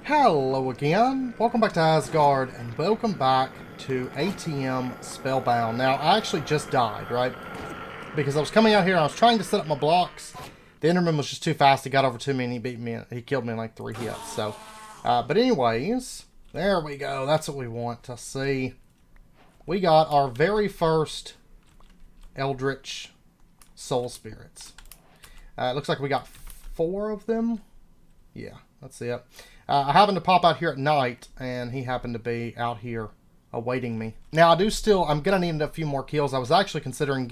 Hello again, welcome back to Asgard, and welcome back to ATM Spellbound. Now, I actually just died, right? Because I was coming out here and I was trying to set up my blocks. The Enderman was just too fast, he got over to me and he beat me, he killed me in like 3 hits, so. But anyways, there we go, that's what we want to see. We got our very first Eldritch Soul Spirits. It looks like we got 4 of them. Yeah, that's it. I happened to pop out here at night, and he happened to be out here awaiting me. Now, I'm going to need a few more kills. I was actually considering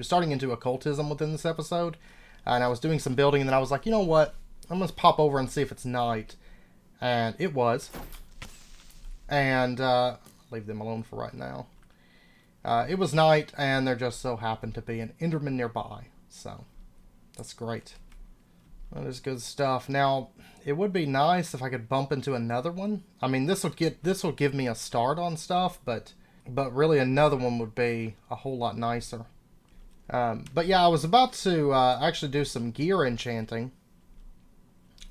starting into occultism within this episode, and I was doing some building, and then I was like, you know what? I'm going to pop over and see if it's night. And it was. And, leave them alone for right now. It was night, and there just so happened to be an Enderman nearby. So, that's great. That is good stuff. Now, it would be nice if I could bump into another one. I mean, this will give me a start on stuff, but really another one would be a whole lot nicer. But yeah, I was about to actually do some gear enchanting,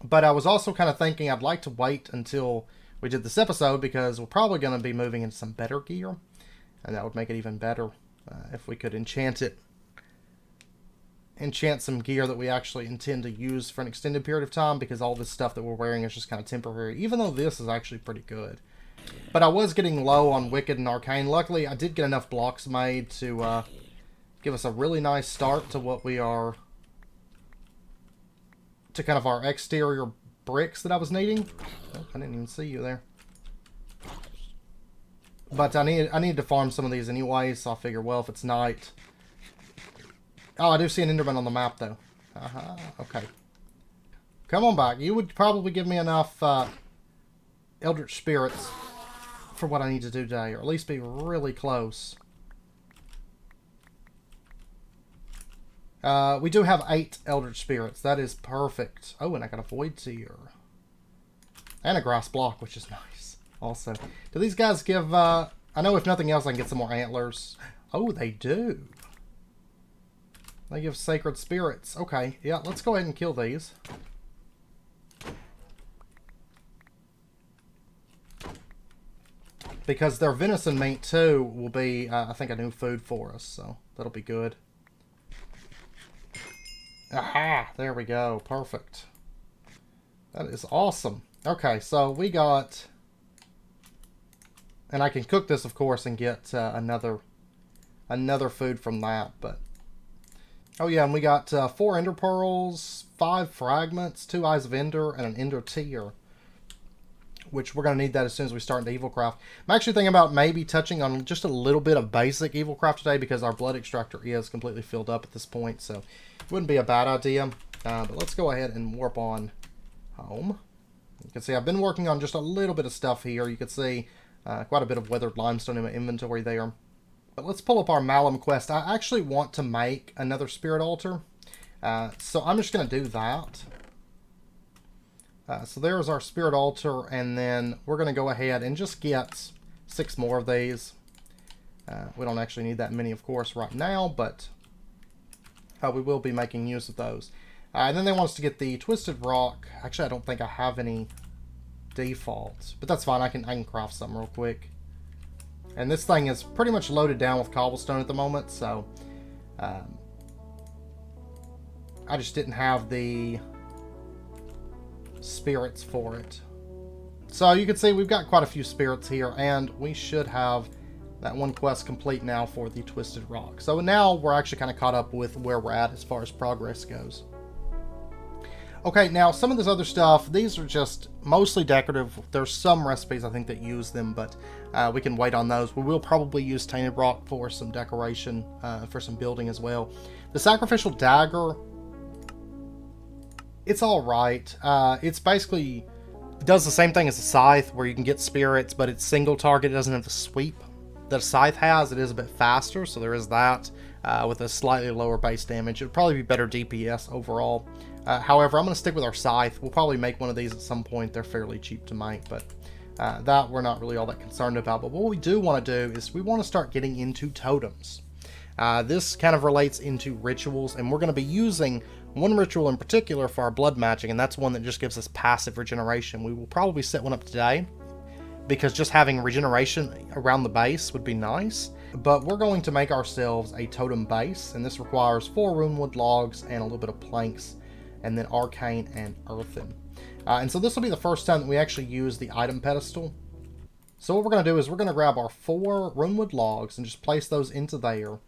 but I was also kind of thinking I'd like to wait until we did this episode because we're probably going to be moving into some better gear, and that would make it even better if we could enchant some gear that we actually intend to use for an extended period of time, because all this stuff that we're wearing is just kind of temporary, even though this is actually pretty good. But I was getting low on Wicked and Arcane. Luckily, I did get enough blocks made to give us a really nice start to what we are, to kind of our exterior bricks that I was needing. Oh, I didn't even see you there. But I need to farm some of these anyway, so I figure, well, if it's night... Oh, I do see an Enderman on the map, though. Okay. Come on back. You would probably give me enough Eldritch Spirits for what I need to do today, or at least be really close. We do have 8 Eldritch Spirits. That is perfect. Oh, and I got a Void Seer. And a Grass Block, which is nice. Also. Do these guys give... I know if nothing else I can get some more antlers. Oh, they do. They give Sacred Spirits. Okay, yeah, let's go ahead and kill these. Because their venison meat, too, will be, I think, a new food for us. So, that'll be good. Aha! There we go. Perfect. That is awesome. Okay, so we got... And I can cook this, of course, and get another food from that, but... Oh yeah, and we got 4 Ender Pearls, 5 Fragments, 2 Eyes of Ender, and an Ender Tear. Which we're going to need that as soon as we start into Evilcraft. I'm actually thinking about maybe touching on just a little bit of basic Evilcraft today, because our Blood Extractor is completely filled up at this point, so it wouldn't be a bad idea. But let's go ahead and warp on home. You can see I've been working on just a little bit of stuff here. You can see quite a bit of weathered limestone in my inventory there. But let's pull up our Malum quest. I actually want to make another Spirit Altar. So I'm just going to do that. So there's our Spirit Altar. And then we're going to go ahead and just get 6 more of these. We don't actually need that many, of course, right now. But we will be making use of those. And then they want us to get the Twisted Rock. Actually, I don't think I have any defaults. But that's fine. I can craft something real quick. And this thing is pretty much loaded down with cobblestone at the moment, so I just didn't have the spirits for it. So you can see we've got quite a few spirits here, and we should have that one quest complete now for the Twisted Rock. So now we're actually kind of caught up with where we're at as far as progress goes. Okay, now some of this other stuff, these are just mostly decorative. There's some recipes I think that use them, but we can wait on those. We will probably use Tainted Rock for some decoration, for some building as well. The Sacrificial Dagger, it's alright. It's basically does the same thing as the Scythe, where you can get spirits, but it's single target. It doesn't have the sweep that a Scythe has. It is a bit faster, so there is that, with a slightly lower base damage. It would probably be better DPS overall. However, I'm going to stick with our Scythe. We'll probably make one of these at some point. They're fairly cheap to make, but that we're not really all that concerned about. But what we do want to do is we want to start getting into totems. This kind of relates into rituals, and we're going to be using one ritual in particular for our blood magic, and that's one that just gives us passive regeneration. We will probably set one up today, because just having regeneration around the base would be nice. But we're going to make ourselves a totem base, and this requires 4 runewood logs and a little bit of planks, and then arcane and earthen. And so this will be the first time that we actually use the item pedestal. So what we're going to do is we're going to grab our 4 runewood logs and just place those into there.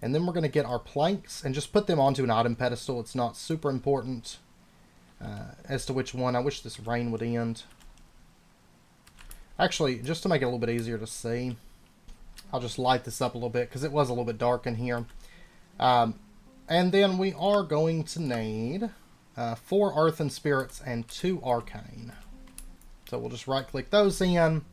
And then we're going to get our planks and just put them onto an item pedestal. It's not super important as to which one. I wish this rain would end. Actually, just to make it a little bit easier to see, I'll just light this up a little bit because it was a little bit dark in here. And then we are going to need 4 earthen spirits and 2 arcane. So we'll just right click those in,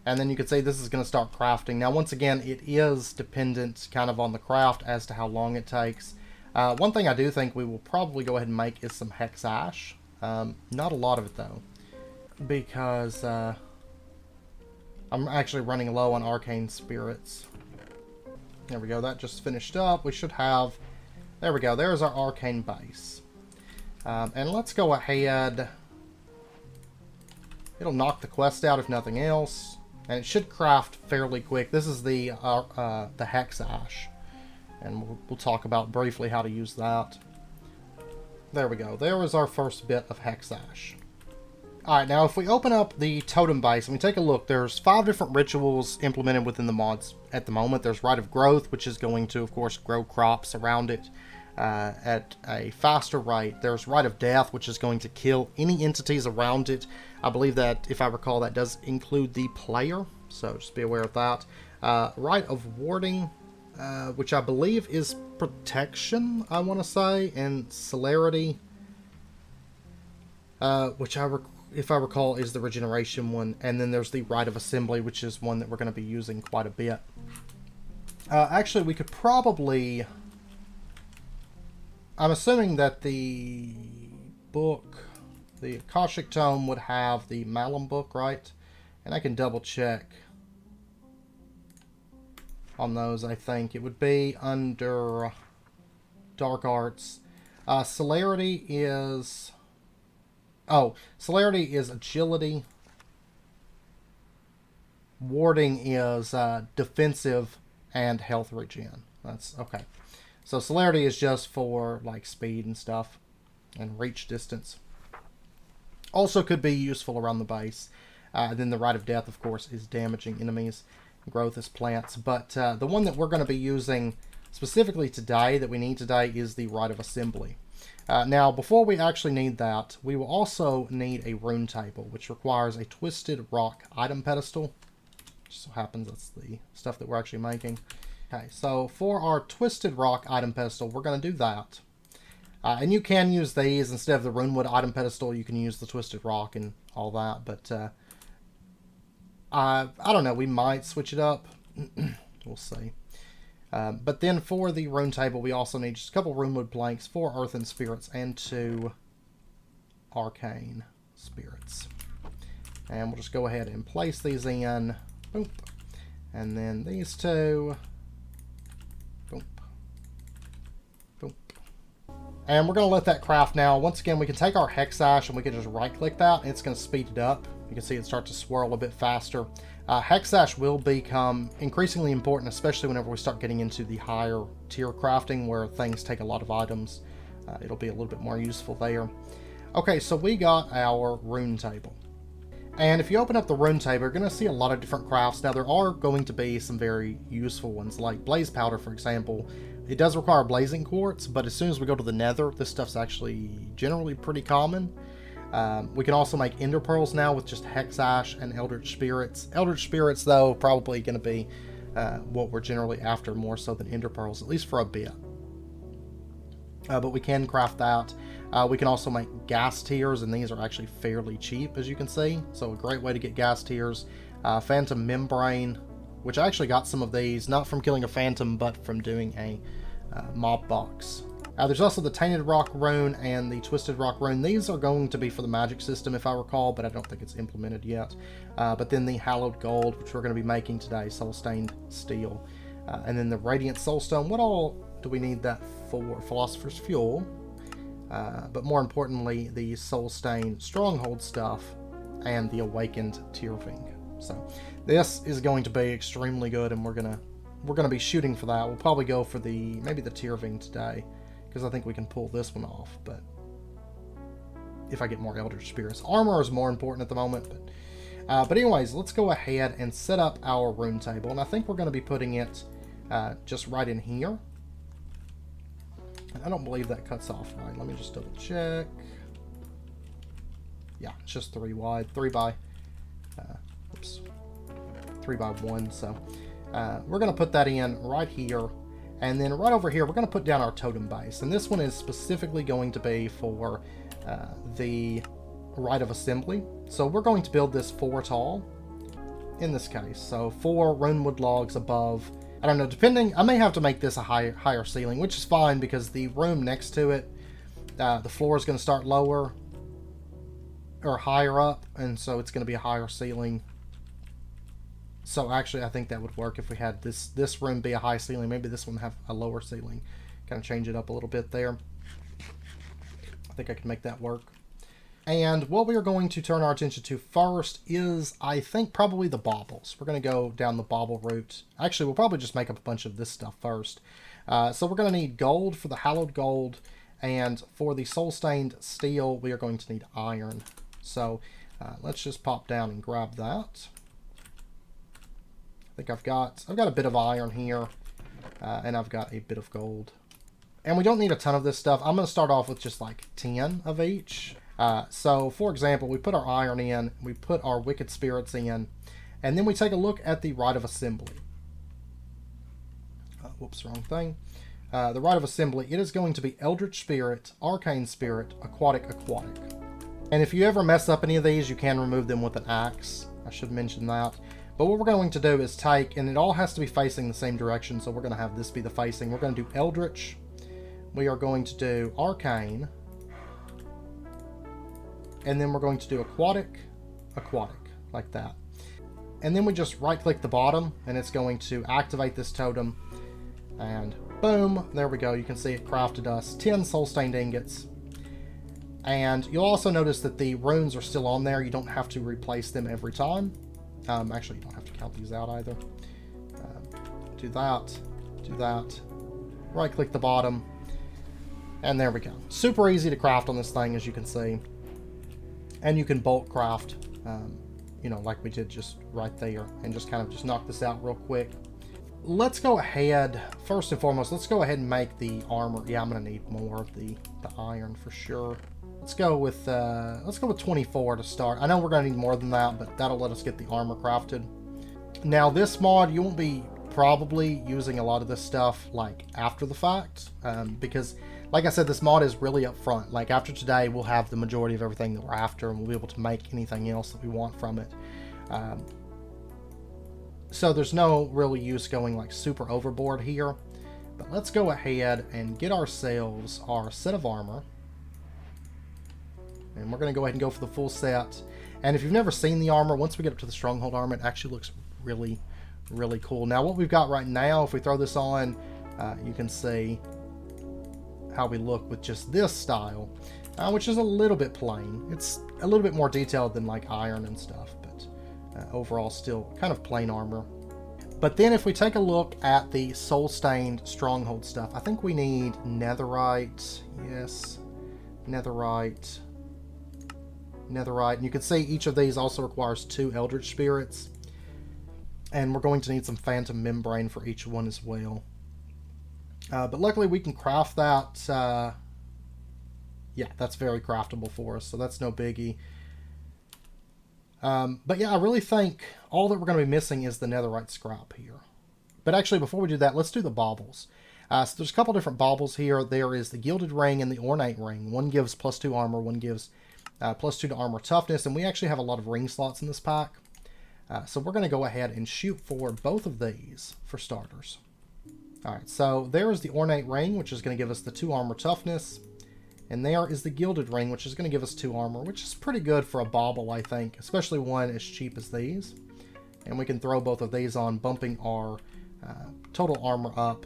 and then you can see this is going to start crafting. Now once again, it is dependent kind of on the craft as to how long it takes. One thing I do think we will probably go ahead and make is some hex ash. Not a lot of it though, because I'm actually running low on arcane spirits. There we go, that just finished up. We should have, there we go, there's our arcane base. And let's go ahead. It'll knock the quest out if nothing else, and it should craft fairly quick. This is the hex ash, and we'll talk about briefly how to use that. There we go. There is our first bit of hex ash. Alright, now if we open up the totem base and we take a look, there's 5 different rituals implemented within the mods at the moment. There's Rite of Growth, which is going to, of course, grow crops around it at a faster rate. There's Rite of Death, which is going to kill any entities around it. I believe that, if I recall, that does include the player, so just be aware of that. Rite of Warding, which I believe is Protection, I want to say, and Celerity, which if I recall, is the regeneration one. And then there's the Rite of Assembly, which is one that we're going to be using quite a bit. Actually, we could probably... I'm assuming that the book, the Akashic Tome, would have the Malum book, right? And I can double check on those, I think. It would be under Dark Arts. Celerity is... Oh, Celerity is Agility. Warding is Defensive and Health Regen. That's okay. So Celerity is just for like speed and stuff and reach distance. Also could be useful around the base. Then the Rite of Death, of course, is damaging enemies. Growth is plants. But the one that we're going to be using specifically today, that we need today, is the Rite of Assembly. Now, before we actually need that, we will also need a rune table, which requires a Twisted Rock item pedestal. Just so happens that's the stuff that we're actually making. Okay, so for our Twisted Rock item pedestal, we're going to do that. And you can use these instead of the Runewood item pedestal. You can use the Twisted Rock and all that, but I don't know. We might switch it up. We'll see. But then for the rune table, we also need just a couple Runewood planks, 4 earthen spirits, and 2 arcane spirits. And we'll just go ahead and place these in. Boop. And then these 2. Boop. Boop. And we're going to let that craft now. Once again, we can take our hex ash and we can just right click that, and it's going to speed it up. You can see it start to swirl a bit faster. Hex ash will become increasingly important, especially whenever we start getting into the higher tier crafting where things take a lot of items. It'll be a little bit more useful there. Okay, so we got our rune table. And if you open up the rune table, you're going to see a lot of different crafts. Now, there are going to be some very useful ones, like blaze powder, for example. It does require blazing quartz, but as soon as we go to the nether, this stuff's actually generally pretty common. We can also make ender pearls now with just hex ash and eldritch spirits. Eldritch spirits, though, probably going to be what we're generally after more so than ender pearls, at least for a bit. But we can craft that. We can also make gas tears, and these are actually fairly cheap, as you can see. So a great way to get gas tears. Phantom membrane, which I actually got some of these, not from killing a phantom, but from doing a mob box. There's also the Tainted Rock Rune and the Twisted Rock Rune. These are going to be for the magic system, if I recall, but I don't think it's implemented yet. But then the Hallowed Gold, which we're going to be making today, Soul Stained Steel. And then the Radiant Soulstone. What all do we need that for? Philosopher's Fuel. but more importantly, the Soul-Stained Stronghold stuff and the Awakened Tearving. So this is going to be extremely good, and we're gonna be shooting for that. We'll probably go for maybe the Tearving today, because I think we can pull this one off. But if I get more Eldritch Spirits, armor is more important at the moment. But anyways, let's go ahead and set up our rune table, and I think we're going to be putting it just right in here. And I don't believe that cuts off right. Let me just double check. Yeah, it's just 3 wide, 3 by 1. So we're going to put that in right here, and then right over here we're going to put down our totem base. And this one is specifically going to be for the Rite of Assembly. So we're going to build this 4 tall in this case. So 4 runewood logs above. I don't know, depending, I may have to make this a higher ceiling, which is fine because the room next to it, the floor is going to start lower or higher up, and so it's going to be a higher ceiling. So actually, I think that would work if we had this room be a high ceiling. Maybe this one have a lower ceiling. Kind of change it up a little bit there. I think I can make that work. And what we are going to turn our attention to first is, I think, probably the baubles. We're going to go down the bauble route. Actually, we'll probably just make up a bunch of this stuff first. So we're going to need gold for the hallowed gold, and for the soul-stained steel, we are going to need iron. So let's just pop down and grab that. I think I've got a bit of iron here, and I've got a bit of gold. And we don't need a ton of this stuff. I'm going to start off with just like 10 of each. So, for example, we put our iron in, we put our wicked spirits in, and then we take a look at the Rite of Assembly. Whoops, wrong thing. The Rite of Assembly, it is going to be Eldritch Spirit, Arcane Spirit, Aquatic. And if you ever mess up any of these, you can remove them with an axe. I should mention that. But what we're going to do is take, and it all has to be facing the same direction, so we're going to have this be the facing. We're going to do Eldritch. We are going to do Arcane. And then we're going to do aquatic, like that. And then we just right-click the bottom, and it's going to activate this totem. And boom, there we go. You can see it crafted us 10 soul-stained ingots. And you'll also notice that the runes are still on there. You don't have to replace them every time. Actually, you don't have to count these out either. Do that. Right-click the bottom. And there we go. Super easy to craft on this thing, as you can see. And you can bulk craft, you know, like we did just right there, and just kind of just knock this out real quick. Let's go ahead, first and foremost, let's go ahead and make the armor. Yeah, I'm going to need more of the iron for sure. Let's go with 24 to start. I know we're going to need more than that, but that'll let us get the armor crafted. Now, this mod, you won't be probably using a lot of this stuff like after the fact, because like I said, this mod is really up front. Like after today, we'll have the majority of everything that we're after, and we'll be able to make anything else that we want from it. So there's no real use going like super overboard here. But let's go ahead and get ourselves our set of armor. And we're going to go ahead and go for the full set. And if you've never seen the armor, once we get up to the stronghold armor, it actually looks really, really cool. Now what we've got right now, if we throw this on, you can see how we look with just this style, which is a little bit plain. It's a little bit more detailed than like iron and stuff, but overall still kind of plain armor. But then if we take a look at the soul-stained stronghold stuff, I think we need netherite. Yes, netherite. And you can see each of these also requires 2 Eldritch Spirits. And we're going to need some Phantom Membrane for each one as well. But luckily we can craft that. Yeah, that's very craftable for us, so that's no biggie. But yeah, I really think all that we're going to be missing is the netherite scrap here. But actually, before we do that, let's do the baubles. So there's a couple different baubles here. There is the Gilded Ring and the Ornate Ring. One gives +2 armor, one gives +2 to armor toughness, and we actually have a lot of ring slots in this pack. So we're going to go ahead and shoot for both of these for starters. Alright, so there is the Ornate Ring, which is going to give us the 2 armor toughness. And there is the Gilded Ring, which is going to give us 2 armor, which is pretty good for a bauble, I think. Especially one as cheap as these. And we can throw both of these on, bumping our total armor up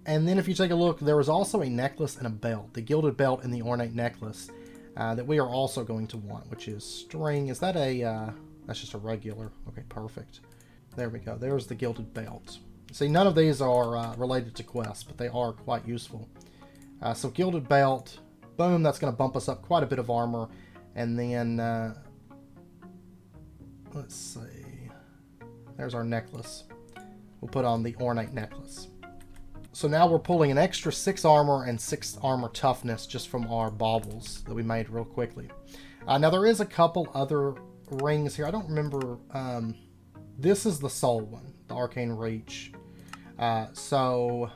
And then if you take a look, there was also a necklace and a belt, the Gilded belt and the Ornate necklace, that we are also going to want, which is string. Is that a, that's just a regular. Okay, perfect. There we go. There's the Gilded belt. See, none of these are related to quests, but they are quite useful. So Gilded belt, boom, that's going to bump us up quite a bit of armor. And then, let's see, there's our necklace. We'll put on the Ornate necklace. So now we're pulling an extra 6 armor and 6 armor toughness just from our baubles that we made real quickly. Now there is a couple other rings here. I don't remember. This is the soul one, the Arcane Reach. So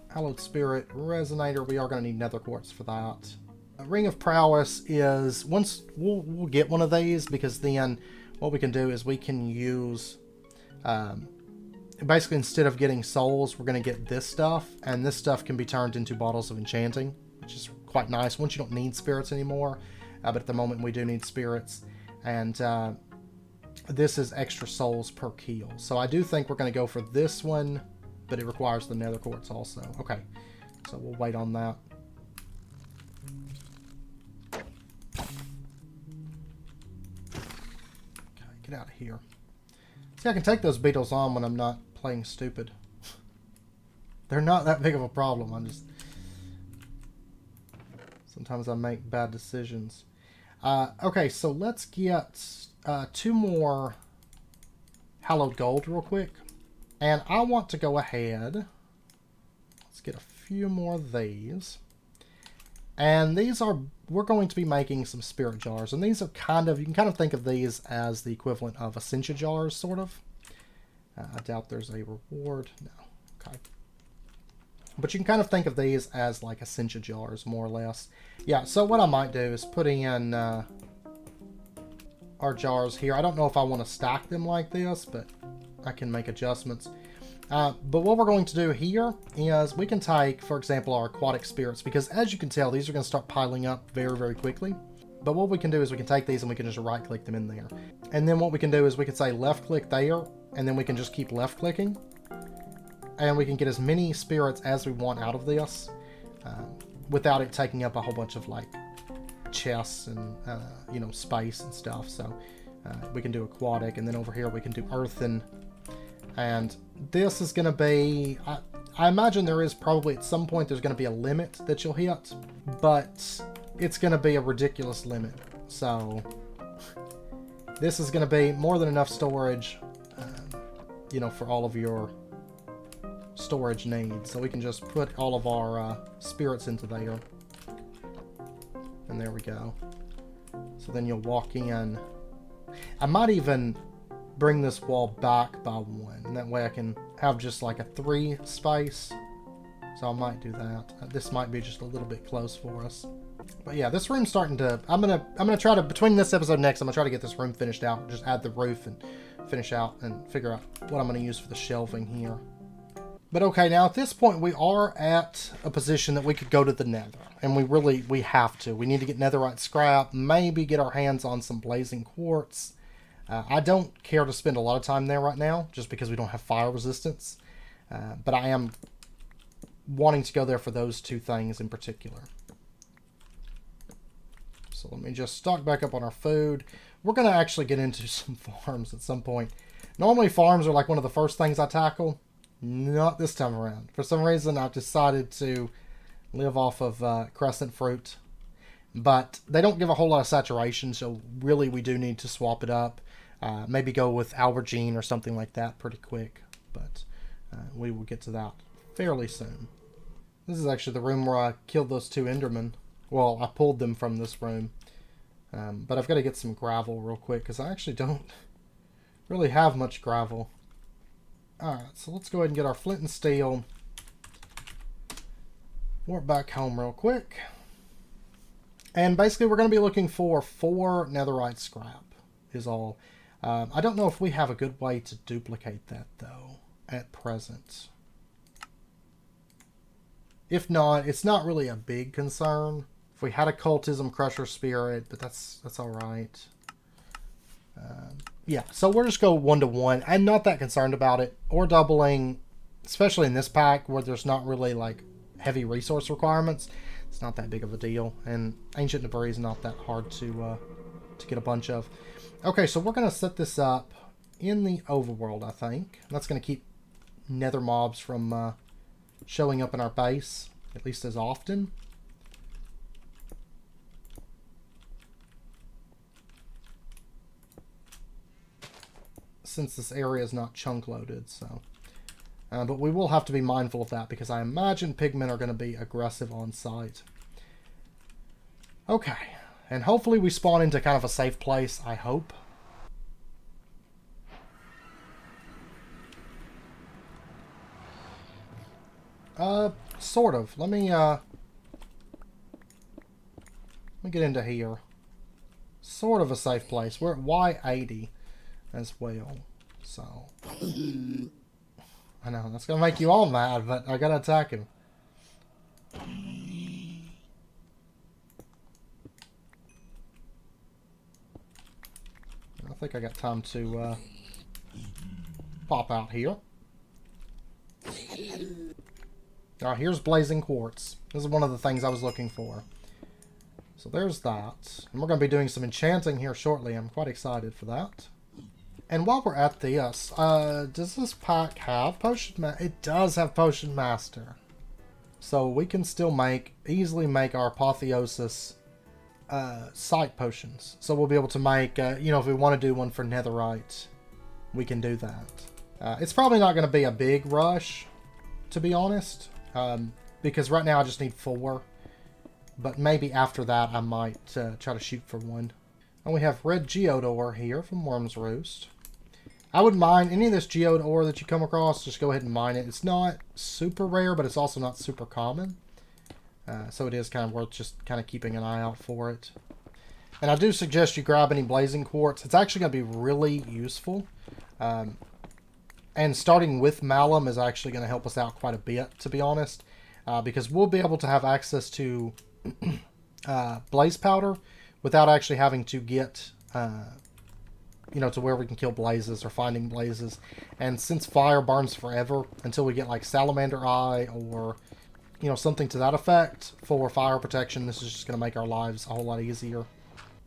Hallowed Spirit, Resonator, we are going to need Nether Quartz for that. A Ring of Prowess is, once we'll get one of these, because then what we can do is we can use, basically instead of getting souls, we're going to get this stuff, and this stuff can be turned into bottles of enchanting, which is quite nice once you don't need spirits anymore, but at the moment we do need spirits, and this is extra souls per kill. So I do think we're going to go for this one, but it requires the Nether Quartz also. Okay, so we'll wait on that. Okay, get out of here. See, I can take those beetles on when I'm not playing stupid. They're not that big of a problem. I'm just... sometimes I make bad decisions. Okay, so let's get 2 more hallowed gold real quick. And I want to go ahead. Let's get a few more of these. And these are... we're going to be making some spirit jars. And these are kind of... you can kind of think of these as the equivalent of Essentia jars, sort of. I doubt there's a reward. No. Okay. But you can kind of think of these as like Essentia jars, more or less. Yeah, so what I might do is put in our jars here. I don't know if I want to stack them like this, but I can make adjustments. But what we're going to do here is we can take, for example, our aquatic spirits, because as you can tell, these are going to start piling up very, very quickly. But what we can do is we can take these and we can just right-click them in there. And then what we can do is we can say left-click there, and then we can just keep left-clicking. And we can get as many spirits as we want out of this without it taking up a whole bunch of, like, chests and, you know, space and stuff. So we can do aquatic, and then over here we can do earthen. And this is going to be... I imagine there is probably at some point there's going to be a limit that you'll hit, but it's going to be a ridiculous limit. So this is going to be more than enough storage, you know, for all of your storage needs. So we can just put all of our spirits into there. And there we go. So then you'll walk in. I might even bring this wall back by 1, and that way I can have just like a 3 space. So I might do that. This might be just a little bit close for us. But yeah, this room's starting to... I'm gonna try to, between this episode and next, I'm gonna try to get this room finished out. Just add the roof and finish out and figure out what I'm gonna use for the shelving here. But okay, now at this point we are at a position that we could go to the nether. And we have to. We need to get netherite scrap, maybe get our hands on some blazing quartz. I don't care to spend a lot of time there right now, just because we don't have fire resistance. But I am wanting to go there for those 2 things in particular. So let me just stock back up on our food. We're going to actually get into some farms at some point. Normally farms are like one of the first things I tackle. Not this time around. For some reason I've decided to live off of crescent fruit. But they don't give a whole lot of saturation, so really we do need to swap it up. Maybe go with aubergine or something like that pretty quick. But we will get to that fairly soon. This is actually the room where I killed those 2 endermen. Well, I pulled them from this room. But I've got to get some gravel real quick, because I actually don't really have much gravel. Alright, so let's go ahead and get our flint and steel. Warp back home real quick. And basically we're going to be looking for 4 netherite scrap is all. I don't know if we have a good way to duplicate that though at present. If not, it's not really a big concern. If we had a cultism crusher spirit, but that's alright. Yeah, so we'll just go 1 to 1. I'm not that concerned about it. Or doubling especially in this pack where there's not really like heavy resource requirements. It's not that big of a deal, and ancient debris is not that hard to get a bunch of. Okay, so we're gonna set this up in the overworld, I think. That's gonna keep nether mobs from showing up in our base, at least as often. Since this area is not chunk loaded, so. But we will have to be mindful of that because I imagine pigmen are going to be aggressive on site. Okay, and hopefully we spawn into kind of a safe place, I hope. Sort of. Let me get into here. Sort of a safe place. We're at Y80. As well, so I know that's gonna make you all mad, but I gotta attack him. I think I got time to pop out here. Now here's blazing quartz. This is one of the things I was looking for. So there's that, and we're gonna be doing some enchanting here shortly. I'm quite excited for that. And while we're at this, does this pack have Potion Master? It does have Potion Master. So we can still easily make our Apotheosis site potions. So we'll be able to make, you know, if we want to do one for Netherite, we can do that. It's probably not going to be a big rush, to be honest, because right now I just need 4. But maybe after that I might try to shoot for 1. And we have red Geodor here from Worm's Roost. I wouldn't mind any of this Geodor that you come across, just go ahead and mine it. It's not super rare, but it's also not super common. So it is kind of worth just kind of keeping an eye out for it. And I do suggest you grab any blazing quartz. It's actually going to be really useful. And starting with Malum is actually going to help us out quite a bit, to be honest. Because we'll be able to have access to blaze powder without actually having to get... you know, to where we can kill blazes or finding blazes. And since fire burns forever until we get like Salamander Eye or, you know, something to that effect for fire protection, this is just going to make our lives a whole lot easier.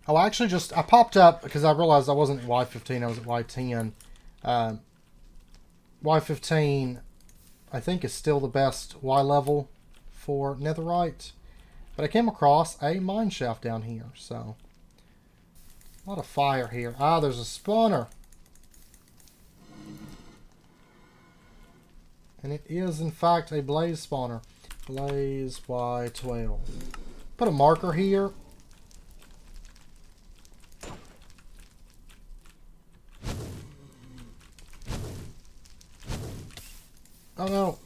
Oh, I popped up because I realized I wasn't at Y15, I was at Y10. Y15, I think, is still the best Y level for Netherite. But I came across a mine shaft down here, so... a lot of fire here. Ah, there's a spawner. And it is, in fact, a blaze spawner. Blaze Y12. Put a marker here. Oh no.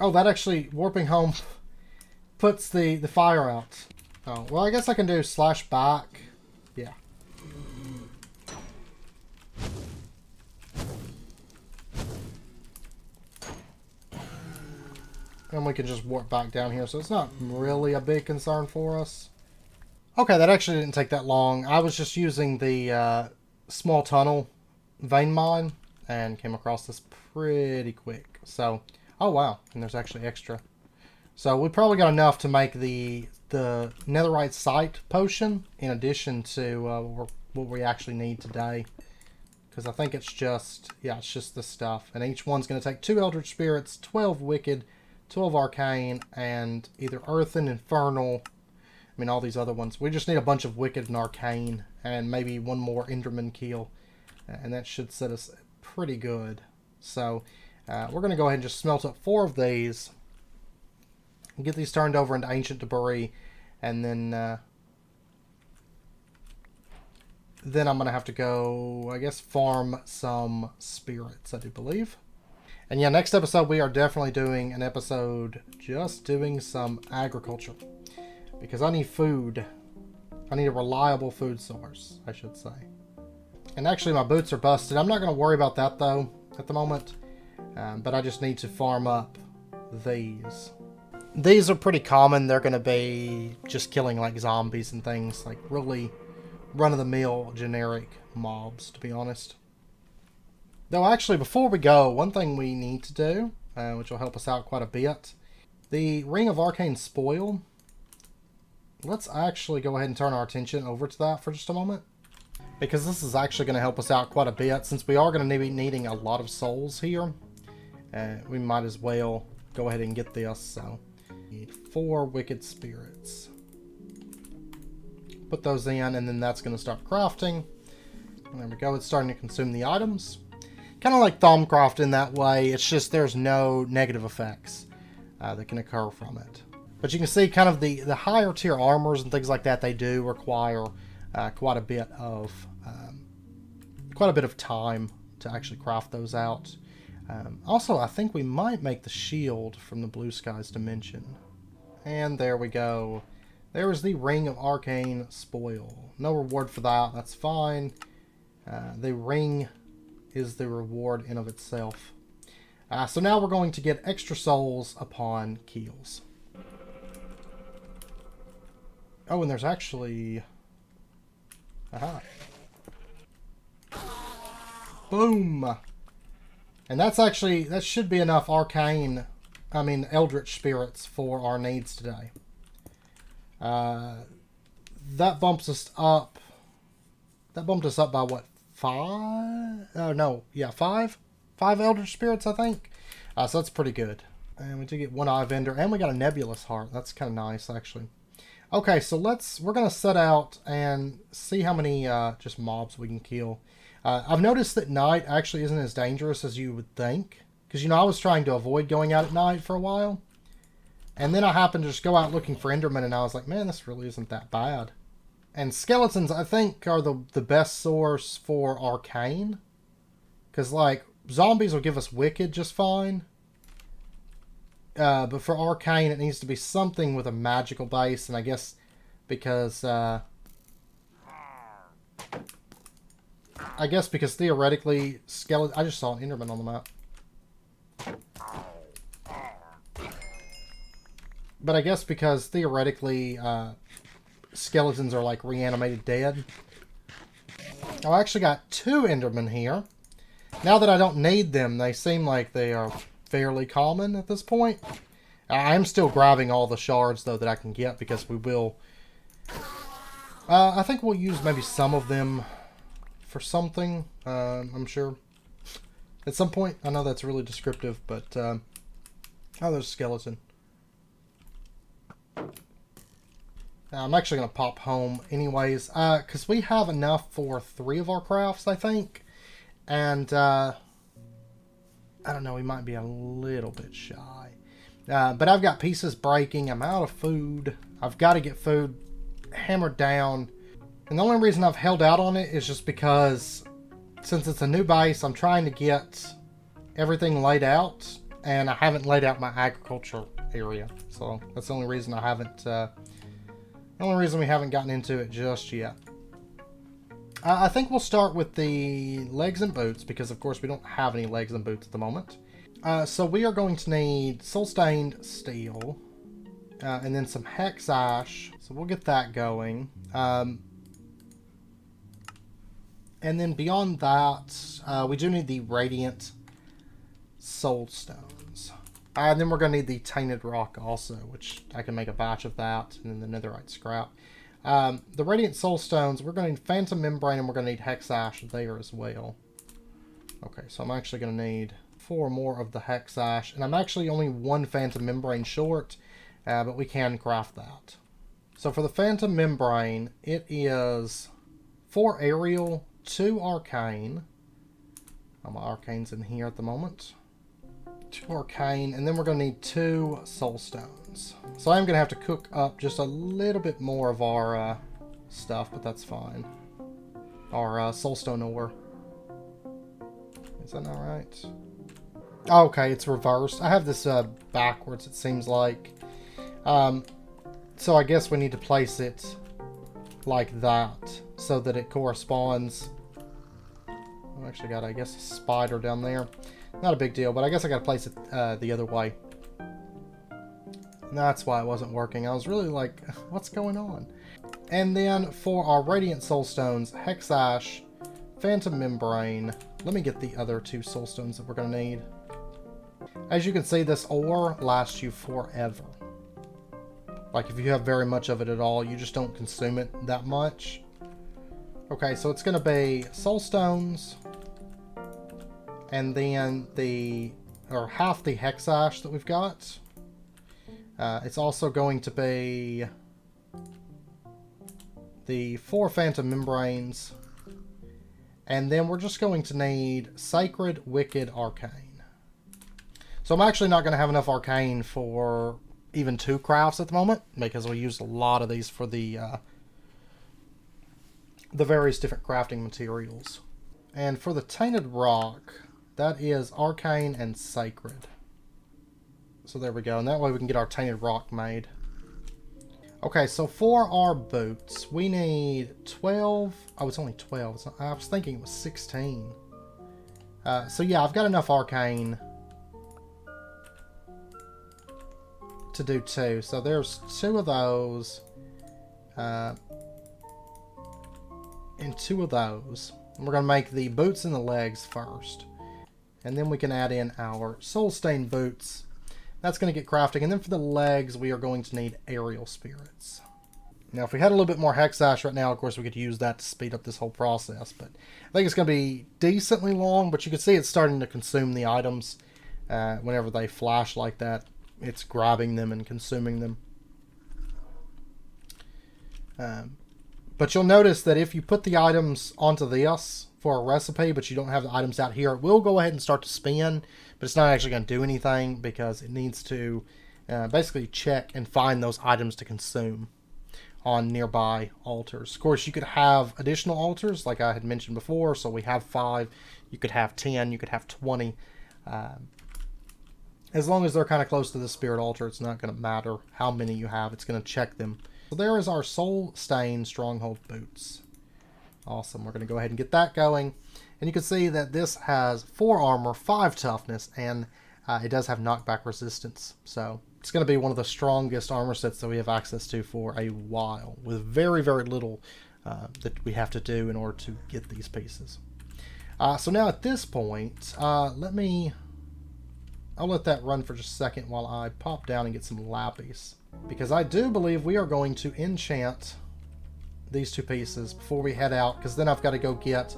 Oh, that actually, warping home puts the fire out. Oh, well, I guess I can do /back. Yeah. And we can just warp back down here, so it's not really a big concern for us. Okay, that actually didn't take that long. I was just using the small tunnel vein mine and came across this pretty quick. So... oh wow, and there's actually extra. So we probably got enough to make the netherite site potion in addition to what we actually need today. Because I think it's just, yeah, it's just this stuff. And each one's going to take 2 Eldritch Spirits, 12 Wicked, 12 Arcane, and either Earthen, Infernal, I mean all these other ones. We just need a bunch of Wicked and Arcane, and maybe 1 more Enderman Keel. And that should set us pretty good. So... we're going to go ahead and just smelt up 4 of these. And get these turned over into ancient debris. And then I'm going to have to go, I guess, farm some spirits, I do believe. And yeah, next episode we are definitely doing an episode just doing some agriculture. Because I need food. I need a reliable food source, I should say. And actually my boots are busted. I'm not going to worry about that though at the moment. But I just need to farm up these. these are pretty common. They're going to be just killing like zombies and things, like really run-of-the-mill generic mobs, to be honest. Though actually, before we go, one thing we need to do, which will help us out quite a bit, the Ring of Arcane Spoil. Let's actually go ahead and turn our attention over to that for just a moment, because this is actually going to help us out quite a bit. Since we are going to be needing a lot of souls here, we might as well go ahead and get this. So, need 4 Wicked Spirits. Put those in, and then that's going to start crafting. And there we go. It's starting to consume the items. Kind of like Thaumcraft in that way. It's just there's no negative effects that can occur from it. But you can see kind of the higher tier armors and things like that, they do require quite a bit of time to actually craft those out. Also, I think we might make the shield from the Blue Skies Dimension. And there we go. There is the Ring of Arcane Spoil. No reward for that. That's fine. The ring is the reward in of itself. So now we're going to get extra souls upon kills. Oh, and there's actually... Aha. Boom! And that's actually... That should be enough Eldritch spirits for our needs today. That bumps us up... That bumped us up by what? 5? Oh, no. Yeah, 5? 5 Eldritch spirits, I think. So that's pretty good. And we did get 1 Eye Vendor. And we got a Nebulous Heart. That's kind of nice, actually. Okay, so we're going to set out and see how many just mobs we can kill. I've noticed that night actually isn't as dangerous as you would think. Because, I was trying to avoid going out at night for a while. And then I happened to just go out looking for Endermen, and I was like, man, this really isn't that bad. And skeletons, I think, are the best source for Arcane. Because, like, zombies will give us Wicked just fine. But for Arcane, it needs to be something with a magical base. And I guess because... theoretically, skeleton... I just saw an Enderman on the map. But I guess because theoretically... skeletons are like reanimated dead. I actually got 2 Endermen here. Now that I don't need them, they seem like they are fairly common at this point. I am still grabbing all the shards though that I can get, because we will... I think we'll use maybe some of them for something, I'm sure. At some point. I know that's really descriptive, but... oh, there's a skeleton. I'm actually going to pop home anyways, because we have enough for 3 of our crafts, I think. And, I don't know, we might be a little bit shy. But I've got pieces breaking, I'm out of food, I've got to get food hammered down. And the only reason I've held out on it is just because, since it's a new base, I'm trying to get everything laid out. And I haven't laid out my agriculture area. So, that's the only reason I haven't... the only reason we haven't gotten into it just yet. I think we'll start with the legs and boots, because of course we don't have any legs and boots at the moment. So we are going to need soul-stained steel, and then some hex ash, so we'll get that going. And then beyond that, we do need the radiant soul stones. And then we're going to need the tainted rock also, which I can make a batch of that, and then the netherite scrap. The radiant soul stones, we're going to need phantom membrane, and we're going to need hex ash there as well. Okay, so I'm actually going to need 4 more of the hex ash, and I'm actually only 1 phantom membrane short, but we can craft that. So for the phantom membrane, it is 4 aerial, 2 arcane. My arcane's in here at the moment. 2 arcane, and then we're going to need 2 soul stones. So I'm going to have to cook up just a little bit more of our stuff, but that's fine. Our soulstone ore. Is that not right? Oh, okay, it's reversed. I have this backwards, it seems like. So I guess we need to place it like that, so that it corresponds. I've actually got, I guess, a spider down there. Not a big deal, but I guess I gotta place it the other way. That's why it wasn't working. I was really like, what's going on? And then for our Radiant Soulstones, Hex Ash, Phantom Membrane. Let me get the other 2 Soulstones that we're going to need. As you can see, this ore lasts you forever. Like, if you have very much of it at all, you just don't consume it that much. Okay, so it's going to be Soulstones, and then half the Hex Ash that we've got. It's also going to be the 4 Phantom Membranes, and then we're just going to need Sacred, Wicked, Arcane. So I'm actually not going to have enough Arcane for even 2 crafts at the moment, because we used a lot of these for the various different crafting materials. And for the Tainted Rock, that is Arcane and Sacred. So there we go, and that way we can get our Tainted Rock made. Okay, so for our boots, we need 12. Oh, it's only 12. It's not, I was thinking it was 16. So yeah, I've got enough Arcane to do 2. So there's 2 of those. And 2 of those. And we're going to make the boots and the legs first. And then we can add in our Soul Stained boots. That's going to get crafting. And then for the legs, we are going to need Aerial Spirits. Now, if we had a little bit more Hex Ash right now, of course, we could use that to speed up this whole process. But I think it's going to be decently long. But you can see it's starting to consume the items. Whenever they flash like that, it's grabbing them and consuming them. But you'll notice that if you put the items onto this for a recipe, but you don't have the items out here, it will go ahead and start to spin, but it's not actually going to do anything because it needs to basically check and find those items to consume on nearby altars. Of course, you could have additional altars, like I had mentioned before, so we have 5. You could have 10, you could have 20. As long as they're kind of close to the spirit altar, it's not going to matter how many you have. It's going to check them. So there is our Soul Stained Stronghold Boots. Awesome. We're going to go ahead and get that going. And you can see that this has 4 armor, 5 toughness, and it does have knockback resistance. So it's going to be one of the strongest armor sets that we have access to for a while, with very, very little that we have to do in order to get these pieces. So now at this point, I'll let that run for just a second while I pop down and get some lapis. Because I do believe we are going to enchant these 2 pieces before we head out, because then I've got to go get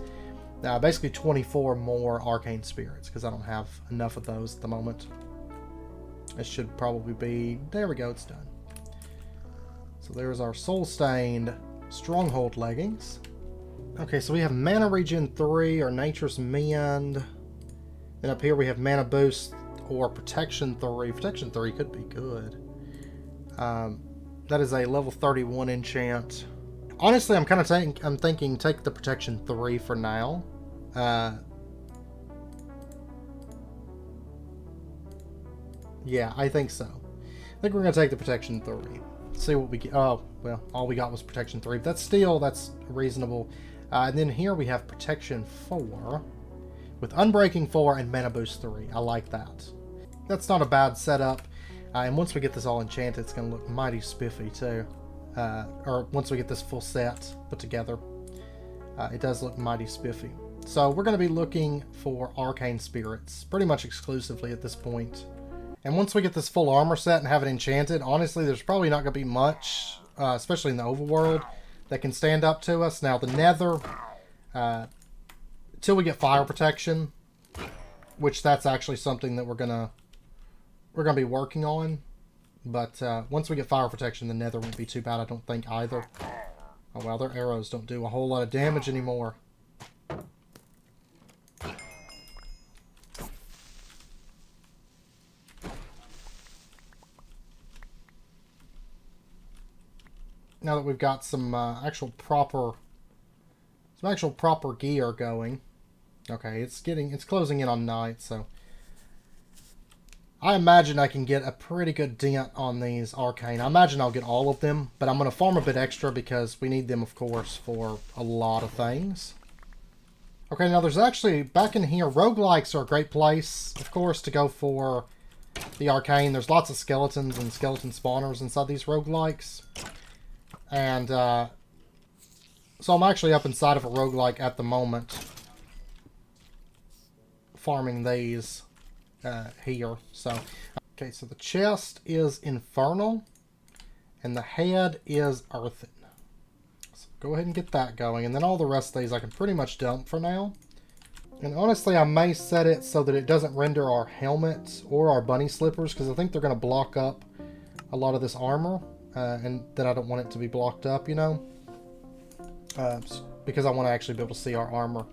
basically 24 more arcane spirits, because I don't have enough of those at the moment. It should probably be... There we go, it's done. So there's our Soul Stained Stronghold leggings. Okay, so we have Mana Regen 3 or Nature's Mend. Then up here we have Mana Boost or Protection 3. Protection 3 could be good. That is a level 31 enchant. Honestly, I'm thinking take the Protection 3 for now. Yeah, I think so. I think we're going to take the Protection 3. See what we get. Oh, well, all we got was Protection 3. But that's reasonable. And then here we have Protection 4 with Unbreaking 4 and Mana Boost 3. I like that. That's not a bad setup. And once we get this all enchanted, it's going to look mighty spiffy too. Or once we get this full set put together, it does look mighty spiffy. So we're going to be looking for arcane spirits pretty much exclusively at this point. And once we get this full armor set and have it enchanted, honestly, there's probably not going to be much, especially in the overworld, that can stand up to us. Now the nether, till we get fire protection, which that's actually something that we're gonna be working on. But once we get fire protection, the nether won't be too bad, I don't think, either. Oh wow, their arrows don't do a whole lot of damage anymore. Now that we've got some actual proper gear going. Okay, it's closing in on night, so I imagine I can get a pretty good dent on these arcane. I imagine I'll get all of them, but I'm going to farm a bit extra because we need them, of course, for a lot of things. Okay, now there's actually, back in here, roguelikes are a great place, of course, to go for the Arcane, there's lots of skeletons and skeleton spawners inside these roguelikes. And so I'm actually up inside of a roguelike at the moment, farming these here. So, okay, so the chest is infernal, and the head is earthen. So go ahead and get that going, and then all the rest of these I can pretty much dump for now. And honestly, I may set it so that it doesn't render our helmets or our bunny slippers, because I think they're going to block up a lot of this armor, and then I don't want it to be blocked up, you know, because I want to actually be able to see our armor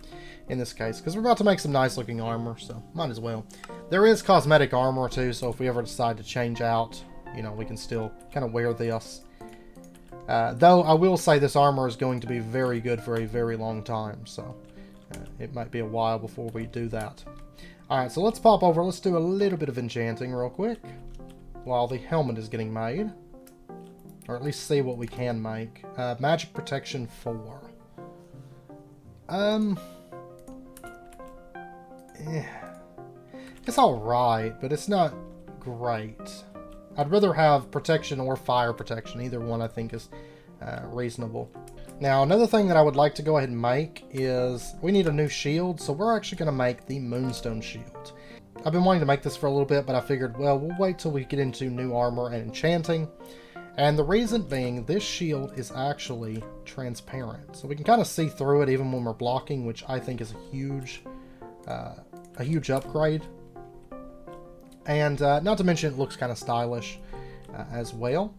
in this case, because we're about to make some nice looking armor, so might as well. There is cosmetic armor too, so if we ever decide to change out, you know, we can still kind of wear this. Though I will say this armor is going to be very good for a very long time, so it might be a while before we do that. Alright, so let's pop over. Let's do a little bit of enchanting real quick while the helmet is getting made. Or at least see what we can make. Magic Protection 4. It's alright, but it's not great. I'd rather have protection or fire protection. Either one I think is reasonable. Now, another thing that I would like to go ahead and make is we need a new shield, so we're actually going to make the Moonstone Shield. I've been wanting to make this for a little bit, but I figured, well, we'll wait till we get into new armor and enchanting. And the reason being, this shield is actually transparent, so we can kind of see through it even when we're blocking, which I think is a huge upgrade. And not to mention, it looks kind of stylish as well.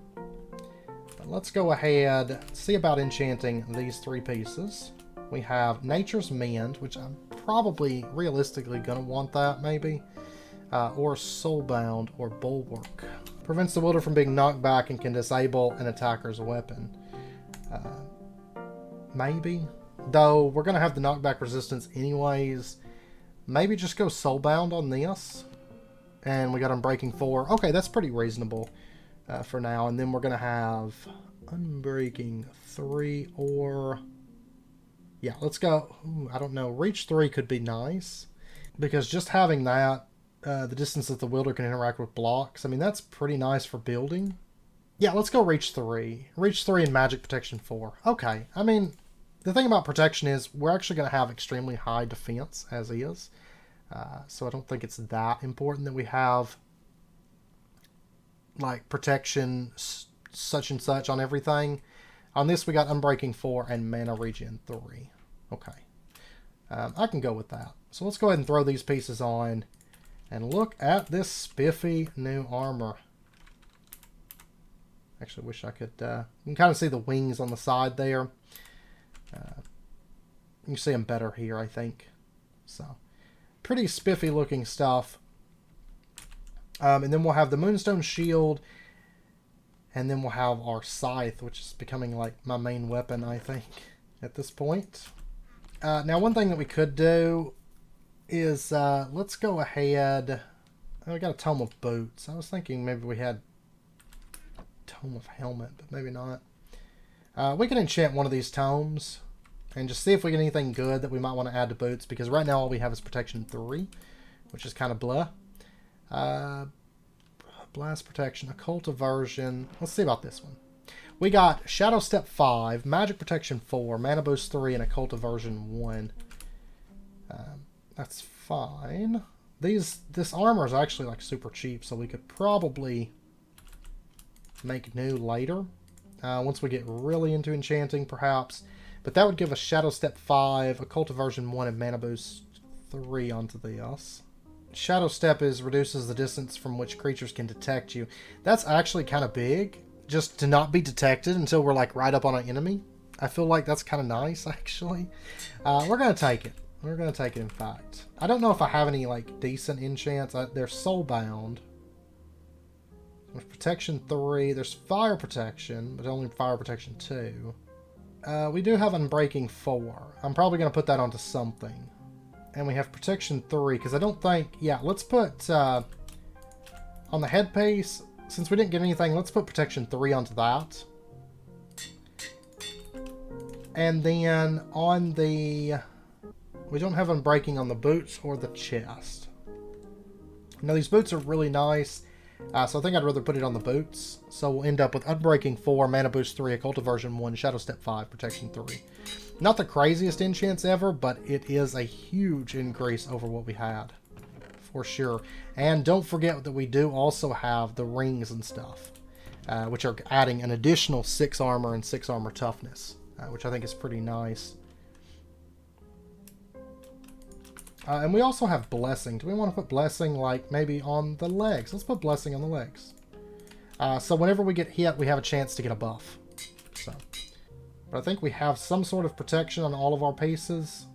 Let's go ahead, see about enchanting these three pieces. We have Nature's Mend, which I'm probably realistically going to want that, maybe. Or Spellbound or Bulwark. Prevents the wielder from being knocked back and can disable an attacker's weapon. Maybe. Though, we're going to have the knockback resistance anyways. Maybe just go Spellbound on this. And we got Unbreaking 4. Okay, that's pretty reasonable. For now, and then we're going to have Unbreaking 3 or... Yeah, let's go... Ooh, I don't know. Reach 3 could be nice, because just having that, the distance that the wielder can interact with blocks, I mean, that's pretty nice for building. Yeah, let's go Reach 3. Reach 3 and Magic Protection 4. Okay, I mean, the thing about protection is we're actually going to have extremely high defense, as is. So I don't think it's that important that we have like protection such and such on everything. On this we got Unbreaking 4 and Mana Regen 3. Okay. I can go with that. So let's go ahead and throw these pieces on and look at this spiffy new armor. Actually wish I could, you can kind of see the wings on the side there. You can see them better here, I think. So, pretty spiffy looking stuff. And then we'll have the Moonstone Shield, and then we'll have our Scythe, which is becoming like my main weapon, I think, at this point. Now, one thing that we could do is, let's go ahead. Oh, we got a Tome of Boots. I was thinking maybe we had Tome of Helmet, but maybe not. We can enchant one of these tomes and just see if we get anything good that we might want to add to boots, because right now all we have is Protection 3, which is kind of blah. Blast Protection, Occult Aversion. Let's see about this one. We got Shadow Step 5, Magic Protection 4, Mana Boost 3, and Occult Aversion 1. That's fine. This armor is actually like super cheap, so we could probably make new later. Once we get really into enchanting, perhaps. But that would give us Shadow Step 5, Occult Aversion 1, and Mana Boost 3 onto this. Shadow Step reduces the distance from which creatures can detect you. That's actually kind of big, just to not be detected until we're like right up on an enemy. I feel like that's kind of nice, actually. We're going to take it. We're going to take it, in fact. I don't know if I have any like decent enchants. They're Spellbound. There's Protection 3. There's Fire Protection, but only Fire Protection 2. We do have Unbreaking 4. I'm probably going to put that onto something. And we have Protection 3, because I don't think... Yeah, let's put... on the headpiece, since we didn't get anything, let's put Protection 3 onto that. And then on the... We don't have Unbreaking on the boots or the chest. Now these boots are really nice, so I think I'd rather put it on the boots. So we'll end up with Unbreaking 4, Mana Boost 3, Occult Aversion 1, Shadow Step 5, Protection 3. Not the craziest enchants ever, but it is a huge increase over what we had. For sure. And don't forget that we do also have the rings and stuff, which are adding an additional 6 armor and 6 armor toughness, which I think is pretty nice. And we also have Blessing. Do we want to put Blessing, like, maybe on the legs? Let's put Blessing on the legs. So whenever we get hit, we have a chance to get a buff. So, but I think we have some sort of protection on all of our pieces.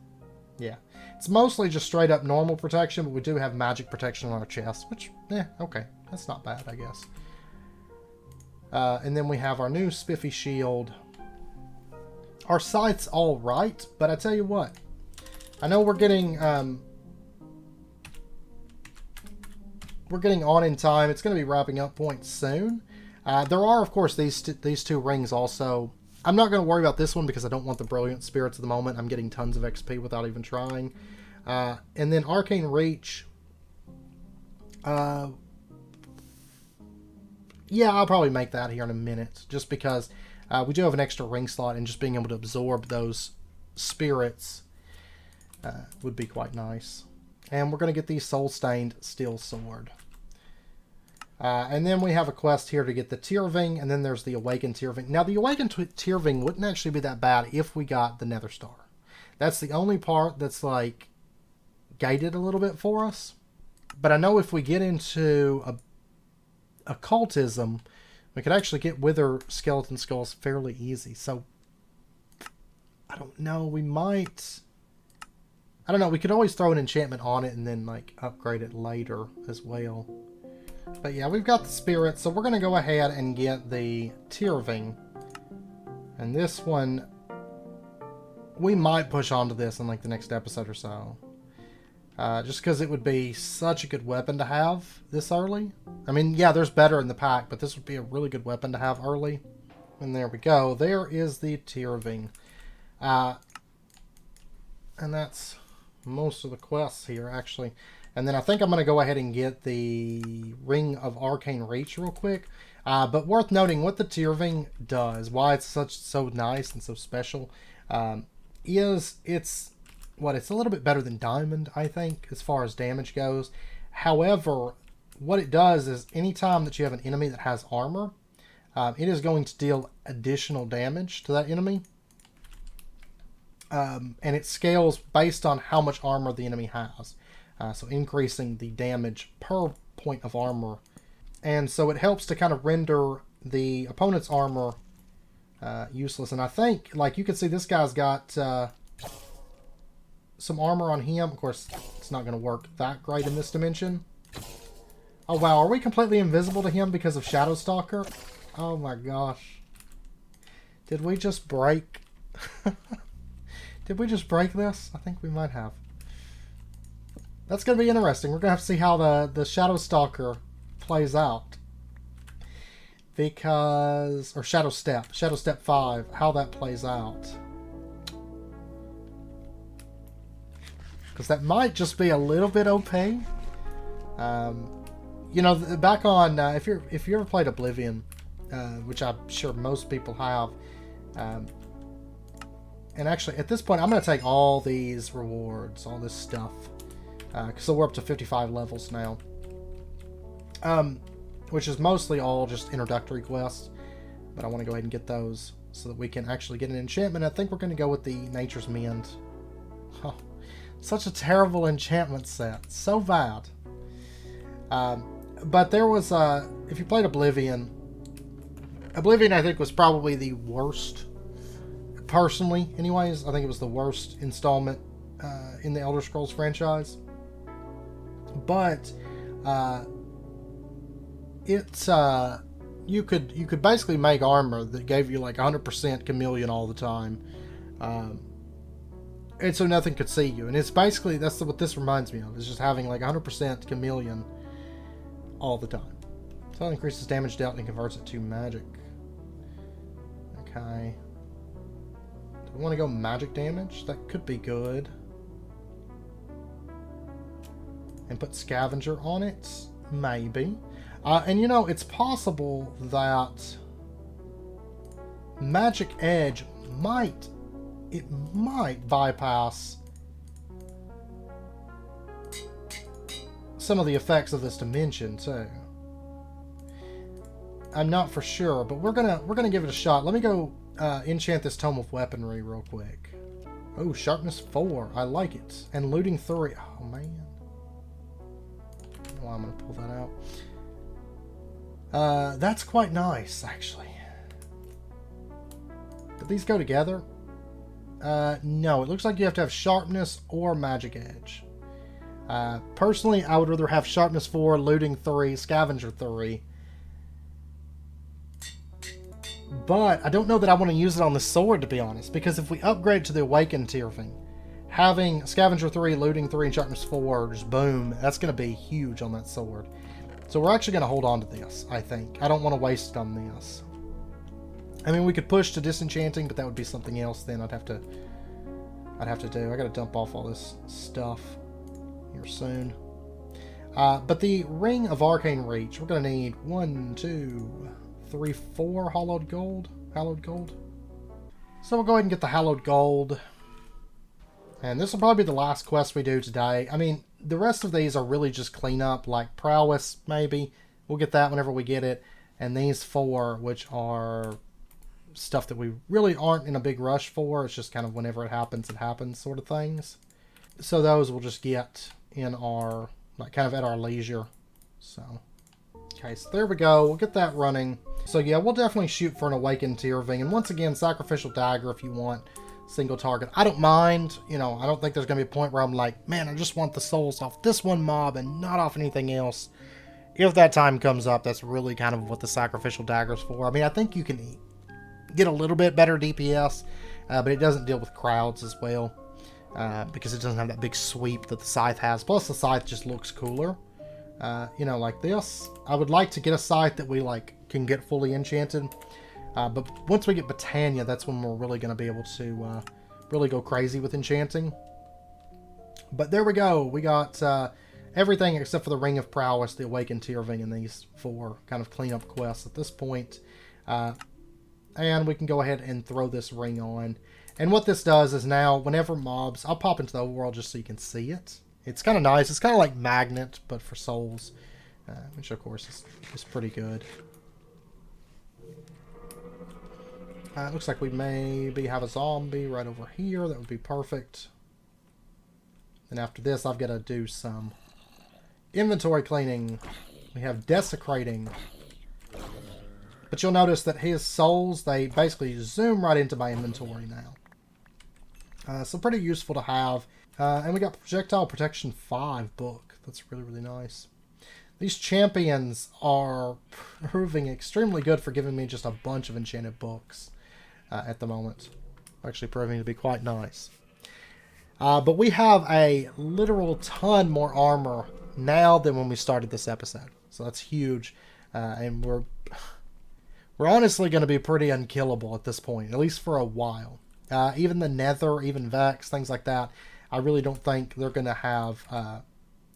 Yeah. It's mostly just straight up normal protection, but we do have magic protection on our chest, which, okay. That's not bad, I guess. And then we have our new Spiffy Shield. Our sight's all right, but I tell you what. I know we're getting on in time. It's going to be wrapping up point soon. There are, of course, these two rings also. I'm not going to worry about this one because I don't want the Brilliant Spirits at the moment. I'm getting tons of XP without even trying. And then Arcane Reach. Yeah, I'll probably make that here in a minute. Just because we do have an extra ring slot, and just being able to absorb those spirits would be quite nice. And we're going to get the Soul-Stained Steel Sword. And then we have a quest here to get the Tyrving, and then there's the Awakened Tyrving. Now, the Awakened Tyrving wouldn't actually be that bad if we got the Nether Star. That's the only part that's, like, gated a little bit for us. But I know if we get into occultism, we could actually get Wither Skeleton Skulls fairly easy. So, I don't know, we might... I don't know, we could always throw an enchantment on it and then, like, upgrade it later as well. But yeah, we've got the spirit, so we're going to go ahead and get the Tyrving. And this one, we might push on to this in, like, the next episode or so. Just because it would be such a good weapon to have this early. I mean, yeah, there's better in the pack, but this would be a really good weapon to have early. And there we go. There is the Tyrving. And that's most of the quests here, actually. And then I think I'm going to go ahead and get the Ring of Arcane Reach real quick. But worth noting, what the Tyrving does, why it's so nice and so special, is it's a little bit better than Diamond, I think, as far as damage goes. However, what it does is anytime that you have an enemy that has armor, it is going to deal additional damage to that enemy. And it scales based on how much armor the enemy has. So increasing the damage per point of armor. And so it helps to kind of render the opponent's armor useless. And I think, like, you can see this guy's got some armor on him. Of course, it's not going to work that great in this dimension. Oh, wow. Are we completely invisible to him because of Shadow Stalker? Oh, my gosh. Did we just break... Did we just break this? I think we might have. That's going to be interesting. We're going to have to see how the Shadow Stalker plays out. Because... Or Shadow Step 5. How that plays out. Because that might just be a little bit OP. You know, back on... if you ever played Oblivion, which I'm sure most people have... and actually, at this point, I'm going to take all these rewards, all this stuff. So we're up to 55 levels now. Which is mostly all just introductory quests. But I want to go ahead and get those so that we can actually get an enchantment. I think we're going to go with the Nature's Mend. Oh, such a terrible enchantment set. So bad. But there was, if you played Oblivion, I think was probably the worst. Personally, anyways, I think it was the worst installment in the Elder Scrolls franchise. But you could basically make armor that gave you like 100% chameleon all the time, and so nothing could see you. And it's basically that's what this reminds me of. Is just having like 100% chameleon all the time. So it increases damage dealt and converts it to magic. Okay. Do we want to go magic damage? That could be good. and put Scavenger on it? Maybe. And you know, it's possible that Magic Edge might bypass some of the effects of this dimension too. I'm not for sure, but we're gonna give it a shot. Let me go enchant this Tome of Weaponry real quick. Oh, sharpness 4. I like it. And looting 3. Oh man. Well, I'm gonna pull that out. That's quite nice, actually. Did these go together? No, it looks like you have to have sharpness or magic edge. Personally, I would rather have sharpness 4, looting 3, scavenger 3. But I don't know that I want to use it on the sword, to be honest, because if we upgrade to the Awakened Tiefling, having scavenger 3, looting 3, and sharpness 4, just boom, that's going to be huge on that sword. So we're actually going to hold on to this, I think. I don't want to waste it on this. I mean, we could push to disenchanting, but that would be something else then I'd have to do. I got to dump off all this stuff here soon. But the Ring of Arcane Reach, we're going to need 1, 2, 3, 4 hallowed gold. So we'll go ahead and get the hallowed gold. And this will probably be the last quest we do today. I mean, the rest of these are really just cleanup, like prowess, maybe. We'll get that whenever we get it. And these 4, which are stuff that we really aren't in a big rush for. It's just kind of whenever it happens sort of things. So those we'll just get in our, like, kind of at our leisure. So, okay, so there we go. We'll get that running. So yeah, we'll definitely shoot for an Awakened Tiefling. And once again, Sacrificial Dagger if you want. Single target. I don't mind. You know, I don't think there's going to be a point where I'm like, man, I just want the souls off this one mob and not off anything else. If that time comes up, that's really kind of what the Sacrificial Dagger's for. I mean, I think you can get a little bit better DPS, but it doesn't deal with crowds as well, because it doesn't have that big sweep that the Scythe has. Plus, the Scythe just looks cooler. You know, like this. I would like to get a Scythe that we, like, can get fully enchanted. But once we get Britannia, that's when we're really going to be able to really go crazy with enchanting. But there we go. We got everything except for the Ring of Prowess, the Awakened Tiefling, and these 4 kind of cleanup quests at this point. And we can go ahead and throw this ring on. And what this does is now, whenever mobs... I'll pop into the overworld just so you can see it. It's kind of nice. It's kind of like Magnet, but for souls. Which, of course, is pretty good. It looks like we maybe have a zombie right over here. That would be perfect. And after this, I've got to do some inventory cleaning. We have Desecrating. But you'll notice that his souls, they basically zoom right into my inventory now. So pretty useful to have. And we got Projectile Protection 5 book. That's really, really nice. These champions are proving extremely good for giving me just a bunch of enchanted books. At the moment. Actually proving to be quite nice. But we have a literal ton more armor now than when we started this episode. So that's huge. And we're honestly going to be pretty unkillable at this point. At least for a while. Even the Nether, even Vex, things like that. I really don't think they're going to have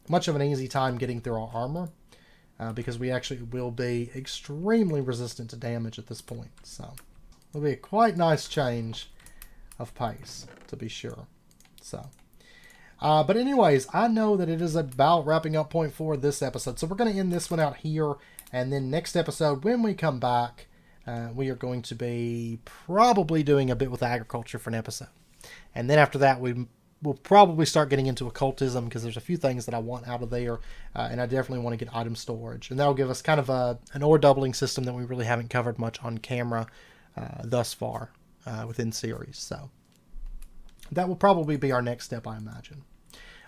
much of an easy time getting through our armor. Because we actually will be extremely resistant to damage at this point. So... it'll be a quite nice change of pace, to be sure. So, but anyways, I know that it is about wrapping up point for this episode. So we're going to end this one out here. And then next episode, when we come back, we are going to be probably doing a bit with agriculture for an episode. And then after that, we'll probably start getting into occultism because there's a few things that I want out of there. And I definitely want to get item storage. And that'll give us kind of an ore doubling system that we really haven't covered much on camera. Thus far within series. So that will probably be our next step, I imagine.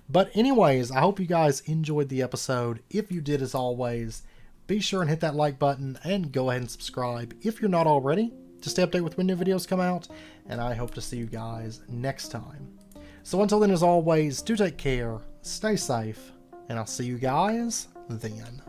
But anyways, I hope you guys enjoyed the episode. If you did, as always, be sure and hit that like button and go ahead and subscribe if you're not already to stay updated with when new videos come out. And I hope to see you guys next time. So until then, as always, do take care, stay safe, and I'll see you guys then.